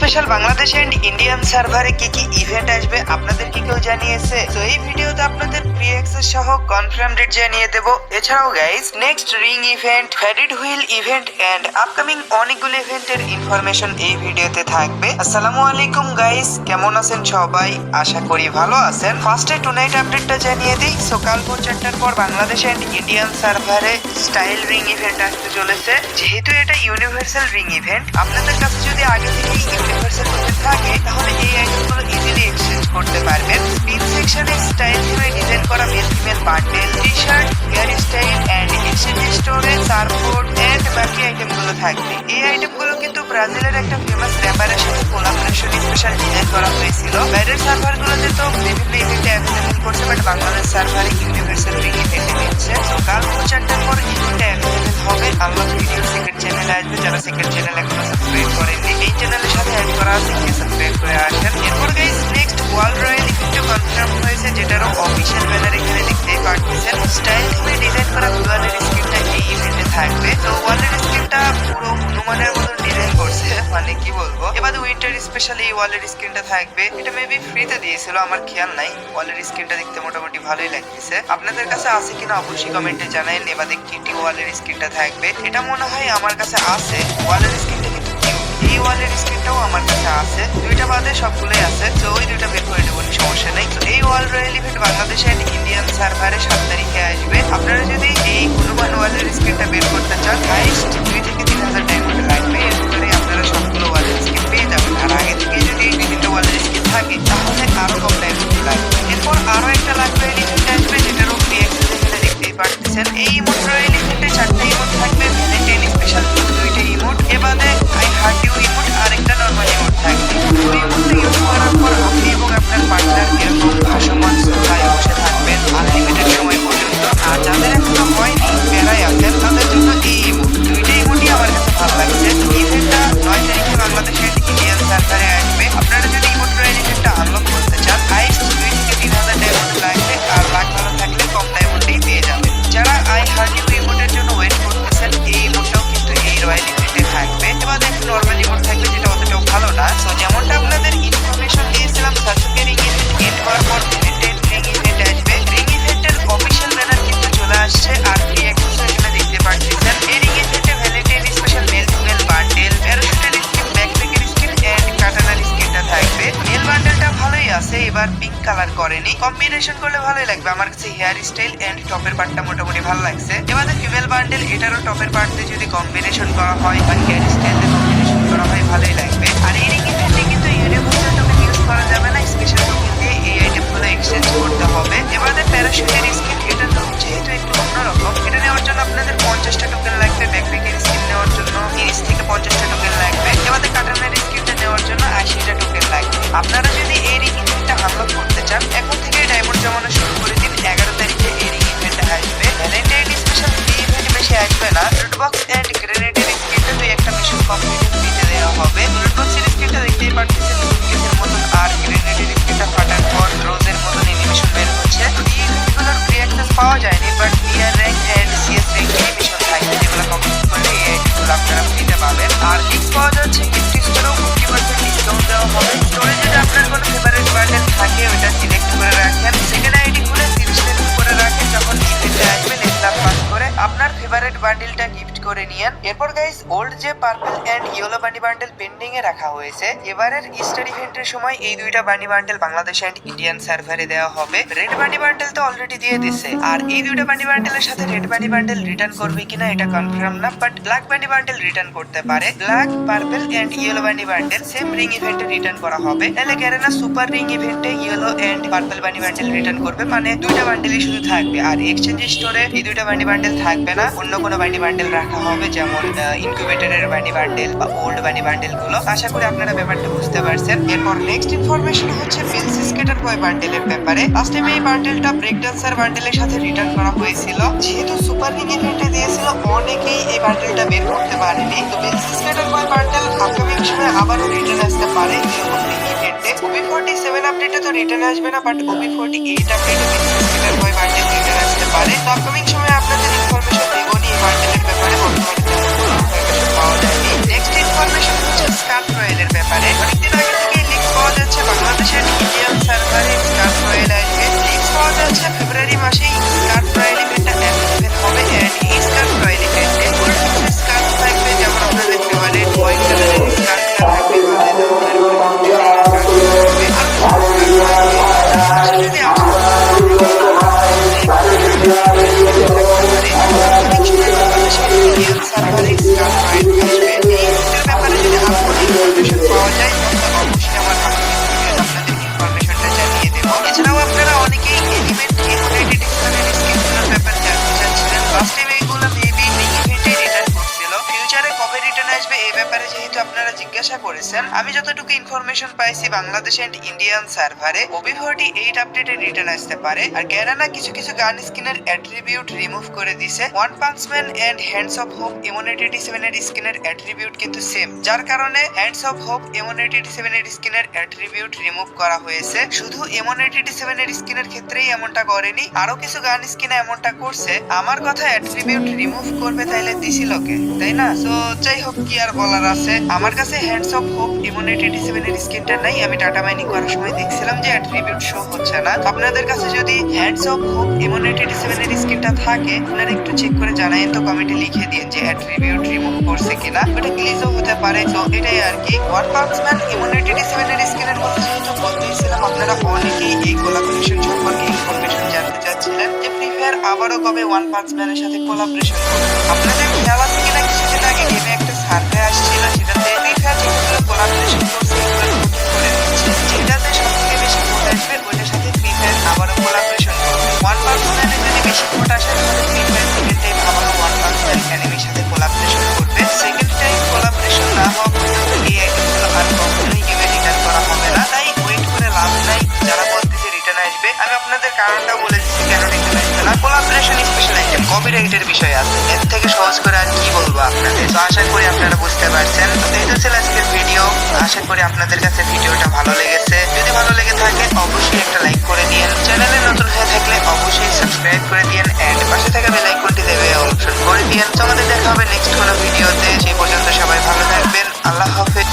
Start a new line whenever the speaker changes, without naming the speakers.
Special Bangladesh and Indian সার্ভারে কি event আসবে আপনাদের কি কেউ জানিয়েছে? তো এই ভিডিওতে আপনাদের প্রি অ্যাক্সেস সহ কনফার্ম ডেট জানিয়ে দেব। এছাড়াও guys next ring event, ferris wheel event and upcoming অনেকগুলো ইভেন্টের ইনফরমেশন এই ভিডিওতে থাকবে। আসসালামু আলাইকুম গাইস, কেমন আছেন সবাই? আশা করি ভালো আছেন। ফার্স্টে টুনাইট আপডেটটা জানিয়ে দিই। সো কাল ভোর 4টার পর বাংলাদেশ এন্ড ইন্ডিয়ান সার্ভারে স্টাইল রিং ইভেন্ট আসতে চলেছে। যেহেতু এটা ইউনিভার্সাল রিং ইভেন্ট, আপনাদের কাছে যদি আগে থেকেই ইউনিভার্সাল টোকেন থাকে তাহলে এই আইটেমগুলো ইজিলি এক্সচেঞ্জ করতে পারবেন। পিন সেকশনে স্টাইল থিমে ডিজাইন করা male female bundle, T shirt, hair style and exchange স্টোরে সার্ফবোর্ড এন্ড বাকি আইটেমগুলো থাকবে। এই আইটেমগুলো কিন্তু ব্রাজিলের একটা ফেমাস র্যাপারের সাথে কোলাবোরেশন স্পেশাল ডিজাইন করা হয়েছিল। বাইরের সার্ভারগুলোতে তো বিভিন্ন ইভেন্টে অ্যাভেলেবল করছে, বাট বাংলাদেশ সার্ভারে ইউনিভার্সাল রিং ইভেন্টে দিচ্ছে। তো কাল ভোর 4টার পর ইভেন্টে অ্যাভেলেবল হবে। আনলক ভিডিও সেকেন্ড চ্যানেলে আসবে। যারা সেকেন্ড চ্যানেল এখনো সাবস্ক্রাইব করেননি, এই চ্যানেলের সাথে অ্যাড করা আছে, গিয়ে সাবস্ক্রাইব করে আসেন। এরপর গাইস নেক্সট ওয়ার্ল্ড রয়্যাল ইভেন্টও কনফার্ম হয়েছে, যেটারও অফিশিয়াল ব্যানার এখানে দেখতেই পাচ্ছেন। স্টাইল থিমে ডিজাইন করা ওয়ালের স্ক্রিনটা এই ইভেন্টে থাকবে। তো ওয়ালের স্ক্রিনটা পুরো হনুমানের মতন ডিজাইন করছে, মানে কি বলবো। এবার উইন্টার স্পেশাল এই ওয়ালের স্ক্রিনটা থাকবে। এটা মেবি ফ্রিতে দিয়েছিল, আমার খেয়াল নাই। ওয়ালের স্ক্রিনটা দেখতে মোটামুটি ভালোই লাগতেছে। আপনাদের কাছে আছে কিনা অবশ্যই কমেন্টে জানাইন। এবারে কিটি ওয়ালের স্ক্রিনটা থাকবে, এটা মনে হয় আমার কাছে আছে। ওয়ালের স্ক্রিনটা কিন্তু এই ওয়ালের স্ক্রিনটাও আমার কাছে আছে। দুইটা বাদে সবগুলোই আছে, তো ওই দুইটা বের করে দেবো, সমস্যা নেই। তো এই world royal event Bangladesh and Indian সার্ভারে 7 তারিখে আসবে। আপনারা যদি এই হনুমান ওয়ালের স্ক্রিনটা বের করতে চান, হাইস্ট 2 থেকে 3,000 ডায়মন্ড লাগবে। এরপরে আপনারা সবগুলো ওয়ালের স্ক্রিন পেয়ে যাবেন। আর আগে থেকে যদি এই দুইটা ওয়ালের স্ক্রিন থাকে তাহলে আরো কম ডায়মন্ড লাগবে। এরপর আরো একটা লাগবে ইভেন্ট আসবে, যেটারও প্রি অ্যাক্সেস এখানে দেখতেই পাচ্ছেন। এই ইমোট রয়্যাল ইভেন্টে 4টা ইমোট থাকবে, ভ্যালেন্টাইন স্পেশাল 2টা ইমোট, এবারে আই হার্ট ইউ ইমোট আর একটা নরমাল ইমোট থাকবে। ওই ইমোটটা ইউজ করার পর আপনি এবং আপনার পার্টনার এরকম ভাসমান সোফায় বসে থাকবেন আনলিমিটেড সময় পর্যন্ত। আর যাদের এখনো হয়নি, বেড়াই আছেন, তাদের জন্য এই ইমোট, 2টা ইমোটই আমার কাছে ভালো লাগছে। ইভেন্টটা 9 তারিখে বাংলাদেশের ইন্ডিয়ান সার্ভারে আসবে। আপনারা যদি ইমোট রয়্যাল ইভেন্টটা আনলক করতে চান, হাইস্ট 2 থেকে 3,000 ডায়মন্ড লাগবে। আর লাখ ভালো থাকলে কম ডায়মন্ডেই পেয়ে যাবেন। যারা আই হার্ট ইউ ইমোটের জন্য ওয়েট করতেছেন, এই ইমোটটাও কিন্তু এই রয়্যাল ইভেন্টে থাকবে। এবার একটু নর্মাল ইমোট থাকবে, যেটা অতটাও ভালো না। তো যেমনটা আপনাদের ইনফরমেশন দিয়েছিলাম, সাসুকে রিং ইভেন্ট এন্ড হওয়ার পর ভ্যালেন্টাইন রিং ইভেন্ট আসবে। রিং ইভেন্টের অফিশিয়াল ব্যানার কিন্তু চলে আসছে, আর প্রি অ্যাক্সেস এখানে দেখতে পাচ্ছেন। এই রিং ইভেন্টে valentine special male female bundle, প্যারাশুটের স্কিন, ব্যাকপ্যাকের স্কিন এন্ড কাটানার স্কিনটা থাকবে। মেল বান্ডেলটা ভালোই আছে, এবার পিঙ্ক কালার করেনি, কম্বিনেশন করলে ভালোই লাগবে। আমার কাছে হেয়ার স্টাইল এন্ড টপের পার্টটা মোটামুটি ভালো লাগছে। এবার ফিমেল বান্ডেল, এটারও টপের পার্ট দিয়ে যদি কম্বিনেশন করা হয় বা হেয়ার স্টাইল দিয়ে কম্বিনেশন করা হয়, ভালোই লাগবে। আর এই রিং ইভেন্টে কিন্তু ইউনিভার্সাল টোকেন ইউজ করা যাবে না, স্পেশাল টোকেন দিয়ে এই আইটেমগুলো এক্সচেঞ্জ করতে হবে। এবারে প্যারাশুটের স্কিন, এটা যেহেতু একটু অন্যরকম, এটা নেওয়ার জন্য আপনাদের 50টা টোকেন লাগবে। ব্যাকপ্যাকের স্কিন নেওয়ার জন্য 30 থেকে 50টা টোকেন লাগবে। এবারে কাটানার স্কিনটা নেওয়ার জন্য 80টা টোকেন লাগবে। আপনারা যদি এই রিং ইভেন্টটা আনলক করতে চান, এখন থেকে ডায়মন্ড জমানো শুরু করে দিন। 11 তারিখে এই রিং ইভেন্ট আসবে। ভ্যালেন্টাইন স্পেশাল ইভেন্ট বেশি আসবে না। লুট বক্স এন্ড গ্রেনেডের স্কিনটা 2-1টা মিশন কমপ্লিট দিতে দেওয়া হবে। লুট বক্সের স্কিনটা দেখতেই পাচ্ছেন লুটকেসের মতন, আর গ্রেনেডের স্কিনটা ফাটার পর রোজের মতন অ্যানিমেশন বের হচ্ছে। তো এই ইভেন্টগুলোর প্রি অ্যাক্সেস পাওয়া যায়নি, but year rank and CS rank mission থাকবে, যেগুলো কমপ্লিট করলে এই আইটেমগুলো আপনারা ফ্রিতে পাবেন। আর গিফট পাওয়া যাচ্ছে, গিফট স্টোরেও 50% ডিসকাউন্ট দেওয়া হবে। স্টোরে যদি আপনার কোনো ফেভারিট বান্ডেল থাকে, ওটা সিলেক্ট করে রাখেন। সেকেন্ড আইডি খুলে 30 লেভেল করে রাখেন। যখন ইভেন্টে আসবেন, এক্সাম পাস করে আপনার ফেভারিট বান্ডেলটা গিফট করে নিয়েন। এরপর গাইস ওল্ড যে purple and yellow bunny bundle pending এ রাখা হয়েছে, এবারের ইস্টার ইভেন্টের সময় এই দুইটা বানি বান্ডেল বাংলাদেশ এন্ড ইন্ডিয়ান সার্ভারে দেওয়া হবে। রেড বানি বান্ডেল তো অলরেডি দিয়ে দিছে, আর এই দুইটা বানি বান্ডেলের সাথে রেড বানি বান্ডেল রিটার্ন করবে কিনা এটা কনফার্ম না, but black bunny bundle return করতে পারে। Black, purple and yellow bunny bundle same ring ইভেন্টে রিটার্ন করা হবে। তাহলে গ্যারেনা সুপার রিং ইভেন্টে yellow and purple bunny bundle return করবে, মানে দুইটা বান্ডেলই শুধু থাকবে। আর এক্সচেঞ্জ স্টোরে এই দুইটা বানি বান্ডেল থাকবে না, অন্য কোনো বানি বান্ডেল রাখা হবে, যেমন ইনকিউবেটরের বানি বান্ডেল বা ওল্ড বানি বান্ডেল গুলো। আশা করি আপনারা ব্যাপারটা বুঝতে পারছেন। এরপর নেক্সট ইনফরমেশন হচ্ছে পেন্সি স্কেটার বয় বান্ডেলের ব্যাপারে। লাস্ট টাইম এই বান্ডেলটা ব্রেক ডান্সার বান্ডেলের সাথে রিটার্ন করা হয়েছিল, যেহেতু সুপার রিং ইভেন্টে দিয়েছিল, অনেকেই এই বান্ডেলটা বের করতে পারেনি। তো পেন্সি স্কেটার বয় বান্ডেল আপকামিং সময় আবারও রিটার্ন আসতে পারে এরকম রিং ইভেন্টে। OB47 আপডেটে তো রিটার্ন আসবে না, বাট OB48 আপডেটে পেন্সি স্কেটার বয় বান্ডেল রিটার্ন আসতে পারে। তো আপকামিং সময় আপনাদের ইনফরমেশন দেবনি এই বান্ডেলের ব্যাপারে। বর্তমানে পাওয়া যায়নি। নেক্সট ইনফরমেশন হচ্ছে স্কার্প রয়্যালের ব্যাপারে। যাই অবশ্যই আমার আপনাদের ইনফরমেশনটা জানিয়ে দেবো। এছাড়াও আপনারা অনেকেই এলিমেন্ট ইউনাইটেড স্কিনের স্কিনগুলোর ব্যাপারে জানতে চাচ্ছিলেন। লাস্ট টাইম এইগুলো মেবি ইভেন্টে রিটার্ন করছিল, ফিউচারে কবে রিটার্ন আসবে এই ব্যাপারে যেহেতু আপনারা জিজ্ঞাসা করেছেন, আমি যতটুকু ইনফরমেশন পাইছি বাংলাদেশ এন্ড ইন্ডিয়ান সার্ভারে OB48 আপডেটে রিটার্ন আসতে পারে। আর ক্যারানা কিছু কিছু গান স্কিনের অ্যাট্রিবিউট রিমুভ করে দিছে। One punch man and hands of hope M187 এর স্কিনের অ্যাট্রিবিউট কিন্তু সেম, যার কারণে হ্যান্ডস অফ হোপ M187 এর স্কিনের অ্যাট্রিবিউট রিমুভ করা হয়েছে। শুধু M187 এর স্কিনের ক্ষেত্রেই এমনটা করেনি, আরো কিছু গান স্কিনে এমনটা করছে। আমার কথা অ্যাট্রিবিউট রিমুভ করবে তাইলে দিছিল কে, তাই না? সো যাই হোক, কি আর বলার আছে। আমার কাছে হ্যান্ডস অফ হোপ M187 এর স্কিনটা নাই, আমি ডাটা মাইনিং করার সময় দেখছিলাম যে অ্যাট্রিবিউট শো হচ্ছে না। আপনাদের কাছে যদি হ্যান্ডস অফ হোপ M187 এর স্কিনটা থাকে, আপনারা একটু চেক করে জানাইন তো, কমেন্টে লিখে দিন যে অ্যাট্রিবিউট রিমুভ করছে কিনা। ওটা গ্লিচও হতে পারে। তো এটাই আর কি। ওয়ান পাঞ্চ ম্যান M187 এর স্কিনের কথা যেহেতু বলতেছিলাম, আপনারা অনেকেই এই কোলাবোরেশন সম্পর্কে ইনফরমেশন জানতে চাচ্ছিলেন যে ফ্রি ফায়ার আবারও কবে ওয়ান পাঞ্চ ম্যানের সাথে কোলাবোরেশন করবে। আপনাদের খেয়াল আছে কিনা, কিছুদিন আগে গেমে একটা সার্ভে আসছিল যেটাতে ফ্রি ফায়ার যেগুলো কোলাবোরেশন করছে এগুলো নোটিস করে দিচ্ছে, যেটাতে সবথেকে বেশি ভোট আসবে ওইটার সাথে ফ্রি ফায়ার আবারও কোলাবোরেশন করবে। ওয়ান পাঞ্চ ম্যানের যদি বেশি ভোট আসে তাহলে ফ্রি ফায়ার সেকেন্ড টাইম আবারও ওয়ান পাঞ্চ ম্যান অ্যানিমির সাথে কোলাবোরেশন করবে। সেকেন্ড টাইম কোলাবোরেশন না হওয়া পর্যন্ত এই আইটেমগুলো আর কখনোই গেমে রিটার্ন করা হবে না। তাই ওয়েট করে লাভ নাই। যারা বলতেছে রিটার্ন আসবে, আমি আপনাদের কারণটা বলে দিচ্ছি কেন রিটার্ন আসবে না। কোলাবোরেশন স্পেশাল আইটেম কপিরাইটের বিষয় আছে, এর থেকে সহজ করে আর কি বলবো আপনাদের। তো আশা করি আপনারা বুঝতে পারছেন। তো এই তো ছিল আজকের ভিডিও। আশা করি আপনাদের কাছে ভিডিওটা ভালো লেগেছে। যদি ভালো লেগে থাকে অবশ্যই একটা লাইক করে দিন। চ্যানেলে নতুন হয়ে থাকলে অবশ্যই সাবস্ক্রাইব করে দিন এন্ড পাশে থাকা বেল আইকনটি দেবে অপশন করে দিন। তো আমাদের দেখা হবে নেক্সট কোনো ভিডিওতে। সেই পর্যন্ত সবাই ভালো থাকবেন। আল্লাহ হাফেজ।